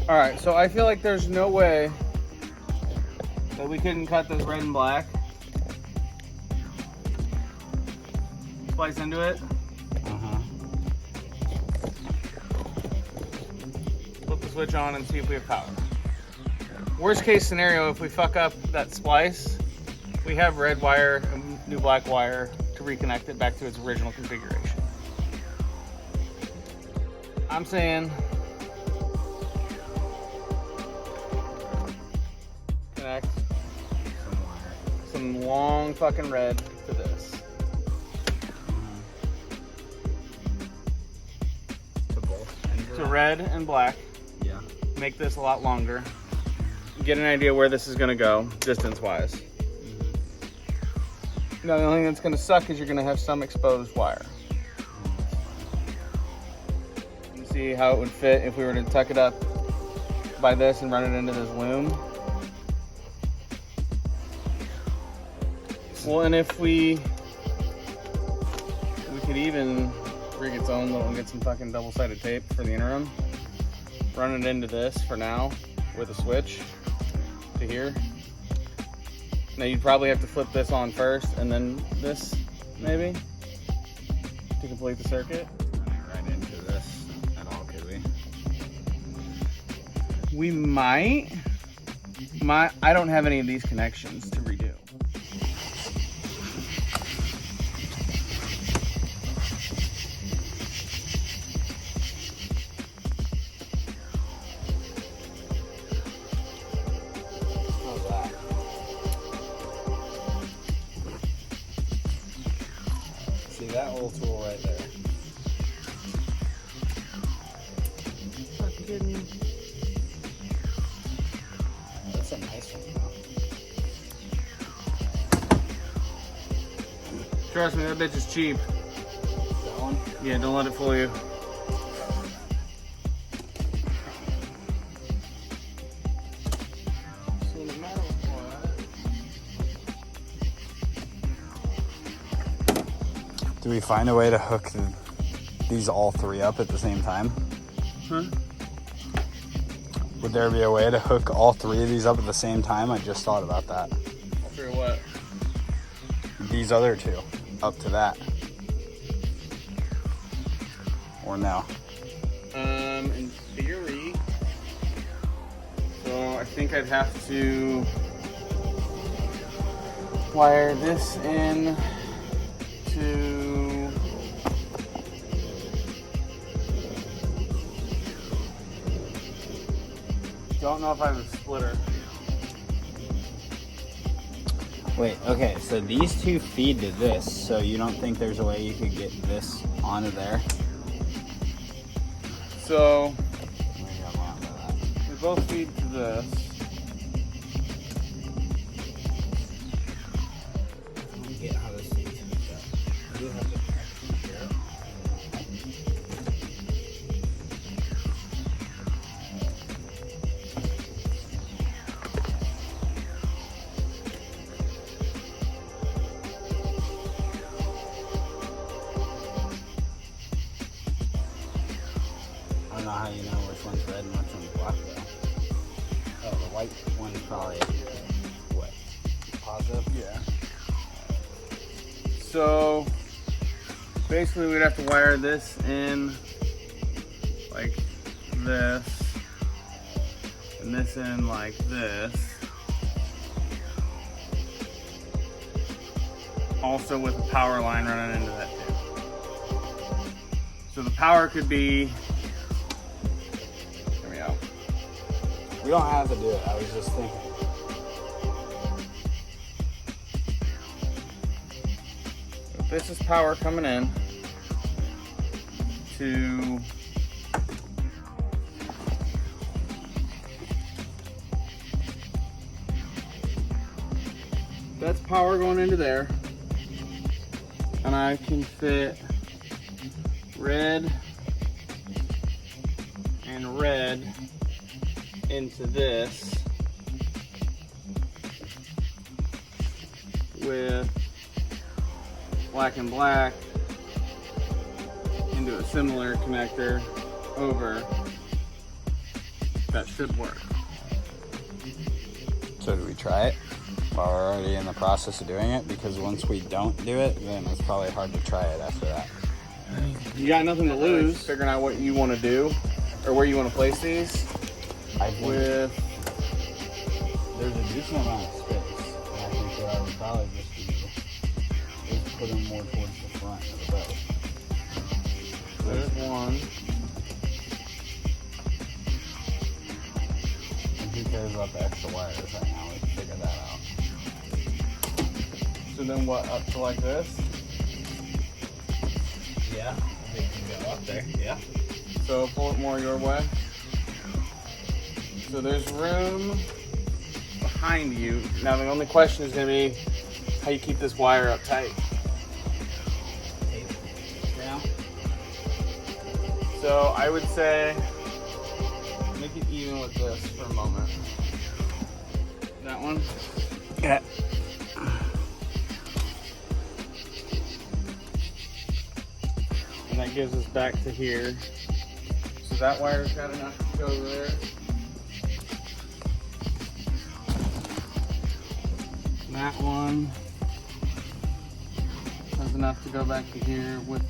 All right, so I feel like there's no way that we couldn't cut this red and black, splice into it, flip the switch on and see if we have power. Worst case scenario, if we fuck up that splice, we have red wire and new black wire to reconnect it back to its original configuration. I'm saying connect some long fucking red to this. To both. To red and black. Yeah. Make this a lot longer. Get an idea where this is gonna go, distance-wise. Now the only thing that's gonna suck is you're gonna have some exposed wire. You see how it would fit if we were to tuck it up by this and run it into this loom. Well, and if we could even rig its own little and get some fucking double-sided tape for the interim. Run it into this for now with a switch to here. Now you'd probably have to flip this on first and then this maybe to complete the circuit. Right into this at all, could we? We might. I don't have any of these connections to redo. See that little tool right there? Fucking. That's a nice one. Trust me, that bitch is cheap. That one? Yeah, don't let it fool you. So no matter what. Do we find a way to hook these all three up at the same time? Huh? Would there be a way to hook all three of these up at the same time? I just thought about that. For what? These other two up to that. Or no? In theory. So I think I'd have to wire this in to don't know if I have a splitter. Wait, okay, so these two feed to this, so you don't think there's a way you could get this onto there? So Maybe I'm wrong by that. they both feed to this. I don't get how this thing connects up. I do have the connection here. I don't know how you know which one's red and which one's black though. Oh, the white one's probably what? Positive? Yeah. So basically we'd have to wire this in like this and this in like this. Also with a power line running into that too. So the power could be, here we go. We don't have to do it. I was just thinking. This is power coming in to that's power going into there, and I can fit red and red into this with black and black into a similar connector over that should work. So do we try it while we're already in the process of doing it? Because once we don't do it, then it's probably hard to try it after that. You got nothing to lose figuring out what you want to do or where you want to place these. I think With there's a decent amount of space. And I think what I would probably just do is put them more towards the front of the boat. there's one. And who cares about the extra wires right now? We can figure that out. So then what, up to like this? Yeah, I think we can go up there. Yeah. So pull it more your way. So there's room behind you. Now the only question is going to be how you keep this wire up tight. Tape down. So I would say make it even with this for a moment. That one? Yeah. And that gives us back to here. So that wire's got enough to go there. That one has enough to go back to here with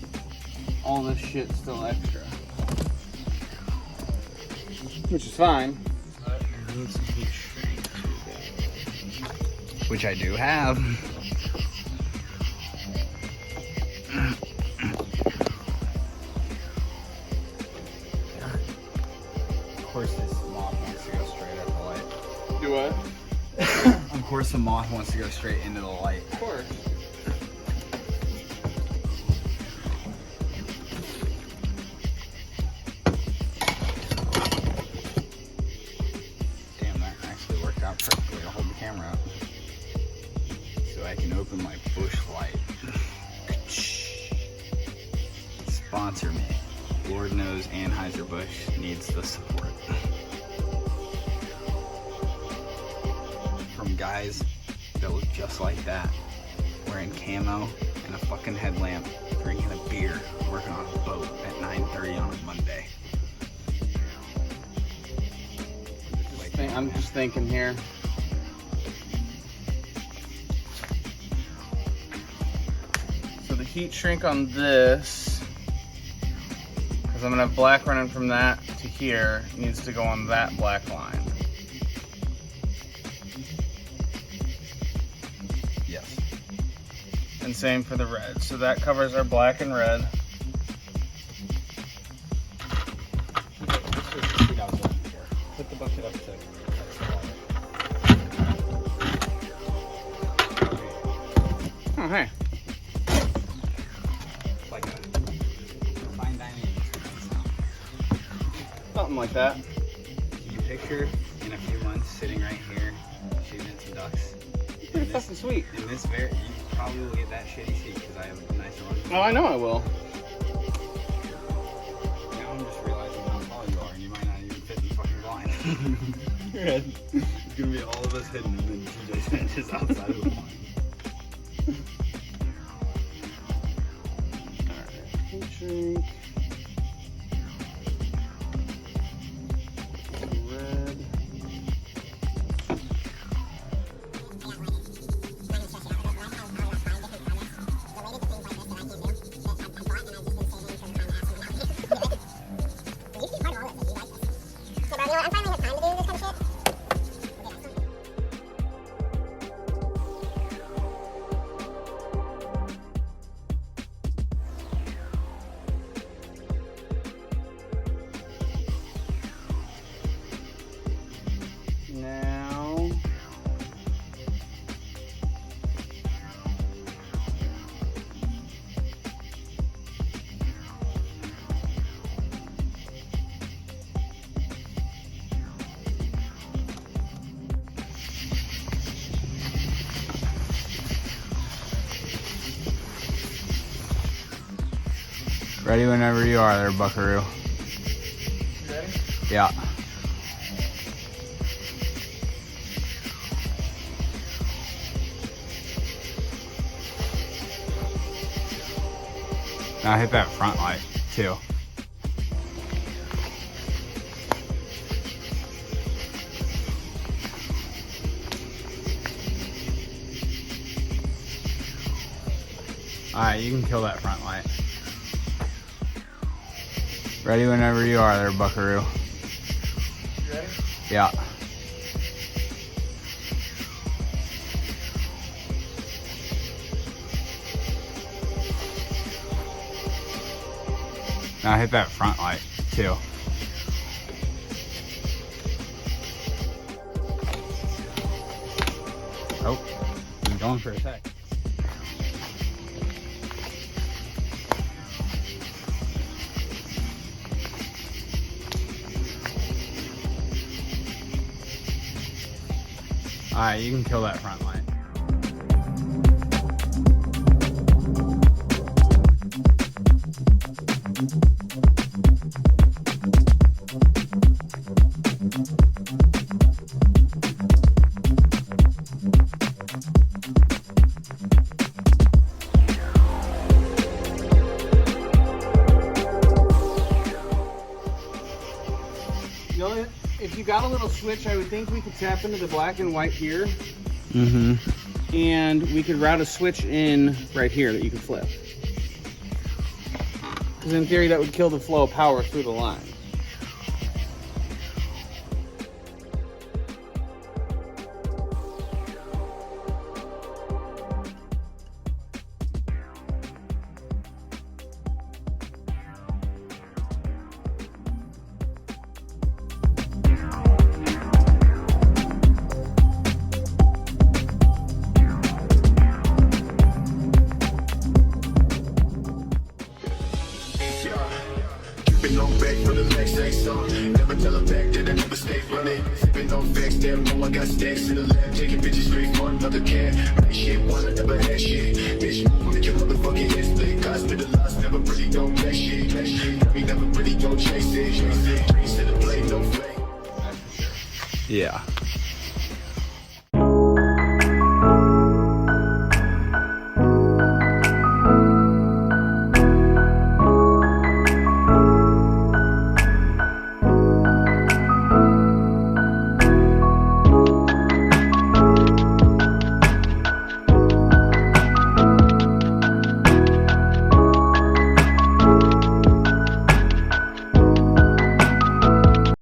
all this shit still extra. Which is fine. But I need some heat shrink. Which I do have. Of course this moth wants to go straight at the light. Do what? Of course the moth wants to go straight into the light. Of course. Damn, that actually worked out perfectly to hold the camera up. So I can open my bush light. Sponsor me. Lord knows Anheuser-Busch needs the support. From guys that look just like that, wearing camo and a fucking headlamp, drinking a beer, working on a boat at 9:30 on a Monday. I'm just thinking here. So the heat shrink on this, because I'm gonna have black running from that to here, needs to go on that black line. Yes. And same for the red. So that covers our black and red. Put the bucket up to Oh, hey. It's like a fine dining experience now. Something like that. Can you picture in a few months sitting right here shooting at some ducks? Pretty fucking sweet. In this you probably will get that shitty seat because I have a nicer one. Oh, I know I will. Now I'm just realizing how tall you are and you might not even fit in the fucking blind. It's gonna be all of us hidden and then TJ's head just outside of the blind. Heat shrink. Red. Now, Ready whenever you are there, buckaroo. you ready? Yeah. Now hit that front light too. Alright, you can kill that front light. Ready whenever you are there, buckaroo. You ready? Yeah. Now hit that front light too. Oh, I'm going for a sec. Alright, you can kill that front light. If you got a little switch, I would think we could tap into the black and white here. Mm-hmm. And we could route a switch in right here that you could flip. Because in theory, that would kill the flow of power through the line. No back for the next song. Never tell a fact that I never stay running. Sipping on facts, damn, no, I got stacks in the lab. Taking pictures straight for another cat. Right shit, one I never had shit. Bitch, move, make your motherfucking head split. Cause with the loss, never really don't that shit. We never really don't chase it. Dreams to the play, no flame. Yeah.